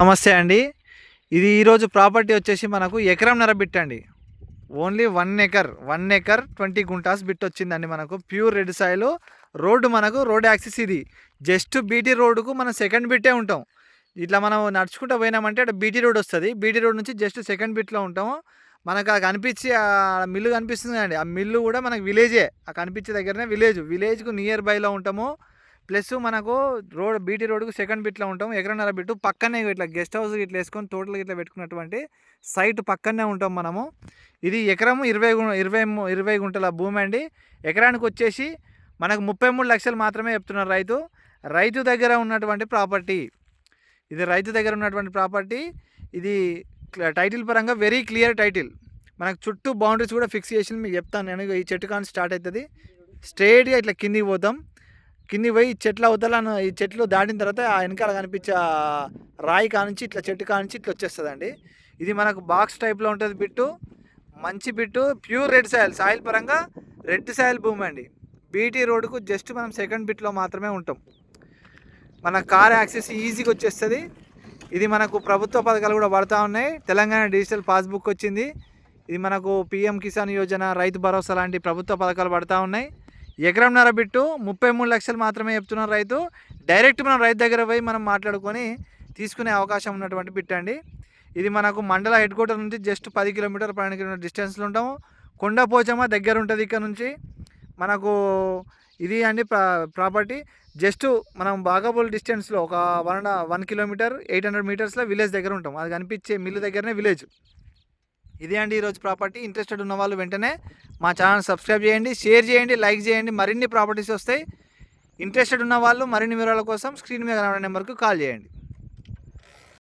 నమస్తే అండి. ఇది ఈరోజు ప్రాపర్టీ వచ్చేసి మనకు ఎకరంన్నర బిట్ అండి. ఓన్లీ 1 ఎకర్ 20 గుంటాస్ బిట్ వచ్చిందండి మనకు. Pure red soil. రోడ్డు మనకు రోడ్ యాక్సిస్ ఇది. జస్ట్ బీటీ రోడ్డుకు మనం సెకండ్ బిట్టే ఉంటాం. ఇట్లా మనం నడుచుకుంటూ పోయినామంటే అక్కడ బీటీ రోడ్ వస్తుంది. బీటీ రోడ్ నుంచి జస్ట్ సెకండ్ బిట్లో ఉంటాము. మనకు ఆ కనిపించి ఆ మిల్లు కనిపిస్తుంది అండి. ఆ మిల్లు కూడా మనకు విలేజే. ఆ కనిపించే దగ్గరనే విలేజ్కు నియర్ బైలో ఉంటాము. ప్లస్ మనకు బీటీ రోడ్డుకు సెకండ్ బిట్లో ఉంటాం. ఎకరన్నర బిట్టు పక్కనే ఇట్లా గెస్ట్ హౌస్ ఇట్లా వేసుకొని తోటలు ఇట్లా పెట్టుకున్నటువంటి సైట్ పక్కనే ఉంటాం మనము. ఇది ఎకరము 20 గుంటల భూమి అండి. ఎకరానికి వచ్చేసి మనకు 33 లక్షలు మాత్రమే చెప్తున్నారు రైతు దగ్గర ఉన్నటువంటి ప్రాపర్టీ. ఇది టైటిల్ పరంగా వెరీ క్లియర్ టైటిల్. మనకు చుట్టూ బౌండరీస్ కూడా ఫిక్స్ చేసి మీకు చెప్తాను నేను. ఈ చెట్టు కానీ స్టార్ట్ అవుతుంది, స్ట్రైట్గా ఇట్లా కిందికి పోతాం. కిందికి పోయి చెట్లు అవతలను ఈ చెట్లు దాటిన తర్వాత ఆ వెనకాల కనిపించే రాయి కానించి ఇట్లా చెట్టు కానించి ఇట్లా వచ్చేస్తుందండి. ఇది మనకు బాక్స్ టైప్లో ఉంటుంది బిట్టు. మంచి బిట్టు, ప్యూర్ రెడ్ సాయిల్ పరంగా రెడ్ సాయిల్ భూమి అండి. బీటీ రోడ్డుకు జస్ట్ మనం సెకండ్ బిట్లో మాత్రమే ఉంటాం. మన కార్ యాక్సెస్ ఈజీగా వచ్చేస్తుంది. ఇది మనకు ప్రభుత్వ పథకాలు కూడా పడుతూ ఉన్నాయి. తెలంగాణ డిజిటల్ పాస్బుక్ వచ్చింది. ఇది మనకు పిఎం కిసాన్ యోజన, రైతు భరోసా లాంటి ప్రభుత్వ పథకాలు పడుతూ ఉన్నాయి. ఎకరంన్నర బిట్టు 33 లక్షలు మాత్రమే చెప్తున్నారు రైతు. డైరెక్ట్ మనం రైతు దగ్గర పోయి మనం మాట్లాడుకొని తీసుకునే అవకాశం ఉన్నటువంటి బిట్ అండి. ఇది మనకు మండల హెడ్ క్వార్టర్ నుంచి జస్ట్ 10 కిలోమీటర్ 12 కిలోమీటర్ డిస్టెన్స్లో ఉంటాము. కొండపోచమ్మ దగ్గర ఉంటుంది ఇక్కడ నుంచి మనకు. ఇది అండి ప్రాపర్టీ. జస్ట్ మనం బాగాబోల్ డిస్టెన్స్లో ఒక 1 కిలోమీటర్ 800 మీటర్స్లో విలేజ్ దగ్గర ఉంటాం. అది కనిపించే మిల్లు దగ్గరనే విలేజ్. ఇదే అండి ఈరోజు ప్రాపర్టీ. ఇంట్రెస్టెడ్ ఉన్న వాళ్ళు వెంటనే మా ఛానల్ సబ్స్క్రైబ్ చేయండి, షేర్ చేయండి, లైక్ చేయండి. మరిన్ని ప్రాపర్టీస్ వస్తాయి. ఇంట్రెస్టెడ్ ఉన్న వాళ్ళు మరిన్ని వివరాల కోసం స్క్రీన్ మీద కనబడే నెంబర్కు కాల్ చేయండి.